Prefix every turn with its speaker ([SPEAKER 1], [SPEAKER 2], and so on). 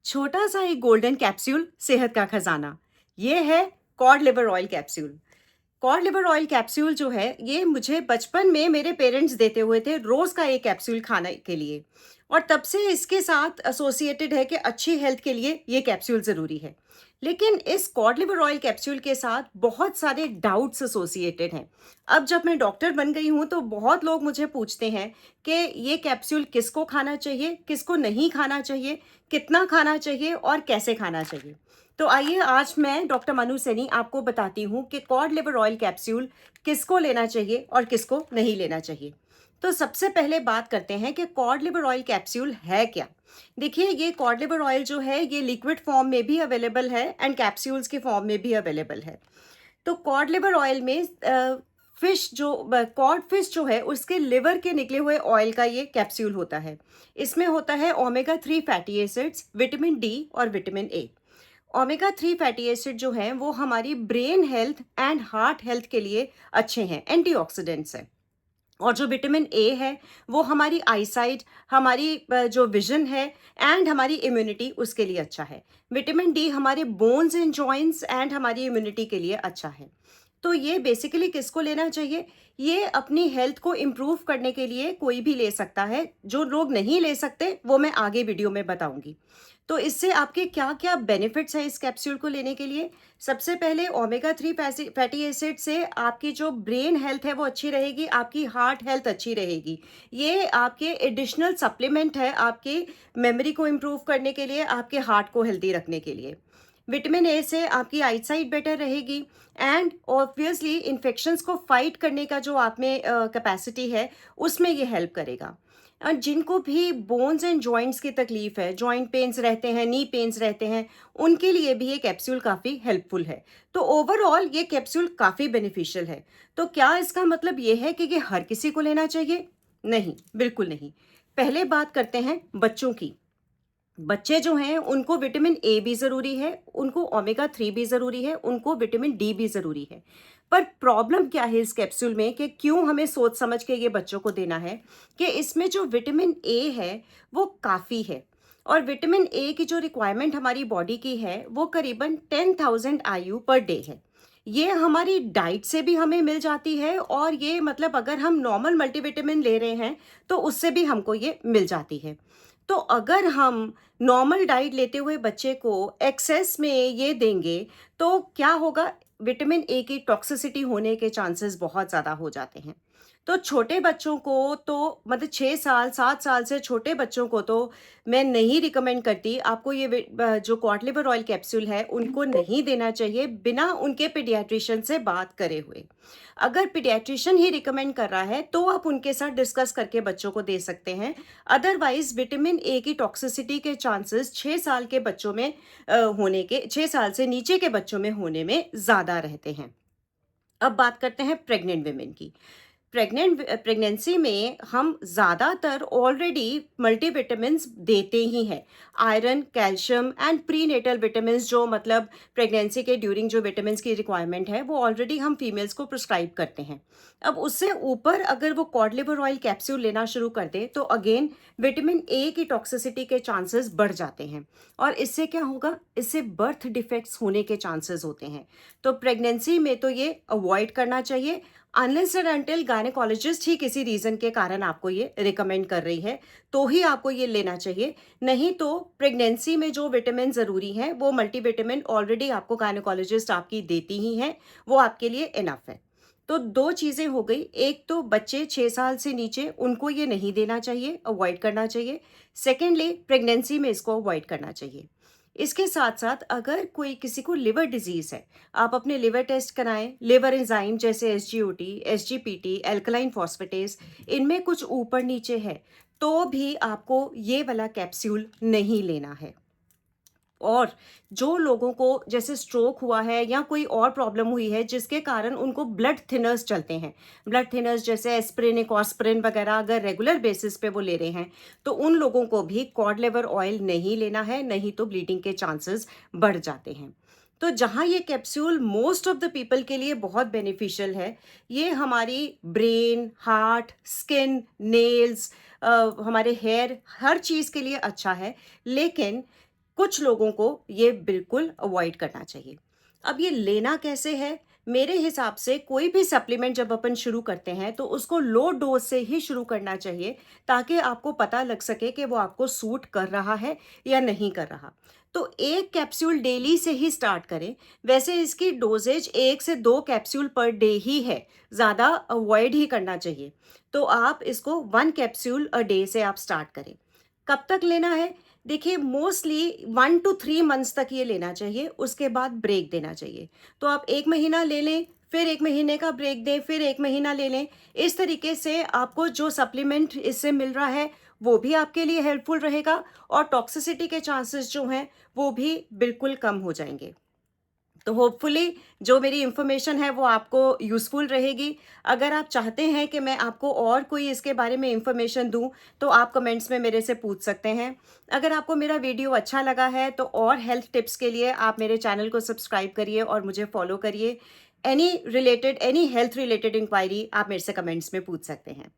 [SPEAKER 1] छोटा सा एक गोल्डन कैप्सूल सेहत का खजाना। ये है cod liver oil capsule. Cod liver oil capsule जो है ये मुझे बचपन में मेरे पेरेंट्स देते हुए थे रोज का एक कैप्सूल खाने के लिए। और तब से इसके साथ एसोसिएटेड है कि अच्छी हेल्थ के लिए ये कैप्सूल ज़रूरी है। लेकिन इस कॉड लिवर ऑयल कैप्सूल के साथ बहुत सारे डाउट्स एसोसिएटेड हैं। अब जब मैं डॉक्टर बन गई हूँ तो बहुत लोग मुझे पूछते हैं कि ये कैप्सूल किसको खाना चाहिए, किसको नहीं खाना चाहिए, कितना खाना चाहिए और कैसे खाना चाहिए। तो आइए आज मैं डॉक्टर मनु सैनी आपको बताती हूँ कि कॉड लिवर ऑयल कैप्सूल किसको लेना चाहिए और किसको नहीं लेना चाहिए। तो सबसे पहले बात करते हैं कि कॉड लिवर ऑयल कैप्सूल है क्या। देखिए, ये कॉड लिवर ऑयल जो है ये लिक्विड फॉर्म में भी अवेलेबल है एंड कैप्सूल्स के फॉर्म में भी अवेलेबल है। तो कॉड लिवर ऑयल में फिश जो कॉड फिश जो है उसके लिवर के निकले हुए ऑयल का ये कैप्सूल होता है। इसमें होता है omega 3 fatty acids, vitamin D और vitamin A. Omega 3 fatty acid जो हैं वो हमारी brain health and heart health के लिए अच्छे हैं, एंटीऑक्सीडेंट्स हैं। और जो विटामिन ए है वो हमारी आईसाइट, हमारी जो विजन है एंड हमारी इम्यूनिटी उसके लिए अच्छा है। विटामिन डी हमारे बोन्स एंड जॉइंट्स एंड हमारी इम्यूनिटी के लिए अच्छा है। तो ये बेसिकली किसको लेना चाहिए? ये अपनी हेल्थ को इम्प्रूव करने के लिए कोई भी ले सकता है। जो लोग नहीं ले सकते वो मैं आगे वीडियो में बताऊंगी। तो इससे आपके क्या क्या बेनिफिट्स हैं इस कैप्सूल को लेने के लिए। सबसे पहले ओमेगा 3 फैटी एसिड से आपकी जो ब्रेन हेल्थ है वो अच्छी रहेगी, आपकी हार्ट हेल्थ अच्छी रहेगी। ये आपके एडिशनल सप्लीमेंट है आपकी मेमोरी को इम्प्रूव करने के लिए, आपके हार्ट को हेल्दी रखने के लिए। विटामिन ए से आपकी आईसाइट बेटर रहेगी एंड ऑब्वियसली इन्फेक्शंस को फाइट करने का जो आप में कैपेसिटी है उसमें ये हेल्प करेगा। और जिनको भी बोन्स एंड जॉइंट्स की तकलीफ है, जॉइंट पेन्स रहते हैं, नी पेन्स रहते हैं, उनके लिए भी ये कैप्सूल काफ़ी हेल्पफुल है। तो ओवरऑल ये कैप्सूल काफ़ी बेनिफिशियल है। तो क्या इसका मतलब ये है कि ये हर किसी को लेना चाहिए? नहीं, बिल्कुल नहीं। पहले बात करते हैं बच्चों की। बच्चे जो हैं उनको विटामिन ए भी ज़रूरी है, उनको ओमेगा 3 भी ज़रूरी है, उनको विटामिन डी भी ज़रूरी है। पर प्रॉब्लम क्या है इस कैप्सूल में कि क्यों हमें सोच समझ के ये बच्चों को देना है कि इसमें जो विटामिन ए है वो काफ़ी है। और विटामिन ए की जो रिक्वायरमेंट हमारी बॉडी की है वो करीबन 10,000 आयु पर डे है। ये हमारी डाइट से भी हमें मिल जाती है और ये मतलब अगर हम नॉर्मल मल्टीविटामिन ले रहे हैं तो उससे भी हमको ये मिल जाती है। तो अगर हम नॉर्मल डाइट लेते हुए बच्चे को एक्सेस में ये देंगे तो क्या होगा? विटामिन ए की टॉक्सिसिटी होने के चांसेस बहुत ज़्यादा हो जाते हैं। तो छोटे बच्चों को तो मतलब 6 साल 7 साल से छोटे बच्चों को तो मैं नहीं रिकमेंड करती। आपको ये जो कॉड लिवर ऑयल कैप्सूल है उनको नहीं देना चाहिए बिना उनके पीडियाट्रिशियन से बात करे हुए। अगर पीडियाट्रिशियन ही रिकमेंड कर रहा है तो आप उनके साथ डिस्कस करके बच्चों को दे सकते हैं। अदरवाइज विटामिन ए की टॉक्सिसिटी के चांसेस 6 साल के बच्चों में 6 साल से नीचे के बच्चों में होने में ज़्यादा रहते हैं। अब बात करते हैं प्रेग्नेंट वुमेन की। प्रेगनेंसी में हम ज़्यादातर ऑलरेडी मल्टीविटामिन्स देते ही हैं। Iron, calcium and prenatal vitamins जो मतलब प्रेगनेंसी के ड्यूरिंग जो विटामिन्स की रिक्वायरमेंट है वो ऑलरेडी हम फीमेल्स को प्रिस्क्राइब करते हैं। अब उससे ऊपर अगर वो कॉड लिवर ऑयल कैप्सूल लेना शुरू कर दे तो अगेन विटामिन ए की टॉक्सिसिटी के चांसेस बढ़ जाते हैं। और इससे क्या होगा? इससे बर्थ डिफेक्ट्स होने के चांसेस होते हैं। तो प्रेगनेंसी में तो ये अवॉइड करना चाहिए अनलेस एंड अनटिल गायनेकोलॉजिस्ट ही किसी रीज़न के कारण आपको ये रिकमेंड कर रही है तो ही आपको ये लेना चाहिए। नहीं तो प्रेगनेंसी में जो विटामिन ज़रूरी हैं वो मल्टीविटामिन ऑलरेडी आपको गायनेकोलॉजिस्ट आपकी देती ही हैं, वो आपके लिए इनफ है। तो दो चीज़ें हो गई। एक तो बच्चे 6 साल से नीचे उनको ये नहीं देना चाहिए, अवॉइड करना चाहिए। सेकेंडली प्रेगनेंसी में इसको अवॉइड करना चाहिए। इसके साथ साथ अगर कोई किसी को लिवर डिजीज़ है, आप अपने लिवर टेस्ट कराएं। लिवर एंजाइम जैसे एसजीओटी, एसजीपीटी, एल्कलाइन फॉस्फेटेस इनमें कुछ ऊपर नीचे है तो भी आपको ये वाला कैप्सूल नहीं लेना है। और जो लोगों को जैसे स्ट्रोक हुआ है या कोई और प्रॉब्लम हुई है जिसके कारण उनको ब्लड थिनर्स चलते हैं, ब्लड थिनर्स जैसे एस्प्रिन, कॉस्प्रिन वगैरह अगर रेगुलर बेसिस पे वो ले रहे हैं तो उन लोगों को भी कॉड लिवर ऑयल नहीं लेना है, नहीं तो ब्लीडिंग के चांसेस बढ़ जाते हैं। तो जहाँ ये capsule most of the people के लिए बहुत बेनिफिशियल है, ये हमारी ब्रेन, हार्ट, स्किन, नेल्स, हमारे हेयर, हर चीज़ के लिए अच्छा है। लेकिन कुछ लोगों को ये बिल्कुल अवॉइड करना चाहिए। अब ये लेना कैसे है? मेरे हिसाब से कोई भी सप्लीमेंट जब अपन शुरू करते हैं तो उसको लो डोज से ही शुरू करना चाहिए, ताकि आपको पता लग सके कि वो आपको सूट कर रहा है या नहीं कर रहा। तो 1 कैप्सूल डेली से ही स्टार्ट करें। वैसे इसकी डोज़ेज 1 से 2 कैप्सूल पर डे ही है, ज़्यादा अवॉइड ही करना चाहिए। तो आप इसको 1 कैप्सूल अ डे से आप स्टार्ट करें। कब तक लेना है? देखिए, मोस्टली 1 टू 3 मंथ्स तक ये लेना चाहिए, उसके बाद ब्रेक देना चाहिए। तो आप 1 महीना ले लें, फिर 1 महीने का ब्रेक दें, फिर 1 महीना ले लें। इस तरीके से आपको जो सप्लीमेंट इससे मिल रहा है, वो भी आपके लिए हेल्पफुल रहेगा और टॉक्सिसिटी के चांसेस जो हैं, वो भी बिल्कुल कम हो जाएँगे। तो होपफुली जो मेरी इन्फॉर्मेशन है वो आपको यूज़फुल रहेगी। अगर आप चाहते हैं कि मैं आपको और कोई इसके बारे में इन्फॉर्मेशन दूँ, तो आप कमेंट्स में मेरे से पूछ सकते हैं। अगर आपको मेरा वीडियो अच्छा लगा है तो और हेल्थ टिप्स के लिए आप मेरे चैनल को सब्सक्राइब करिए और मुझे फॉलो करिए। एनी हेल्थ रिलेटेड इंक्वायरी आप मेरे से कमेंट्स में पूछ सकते हैं।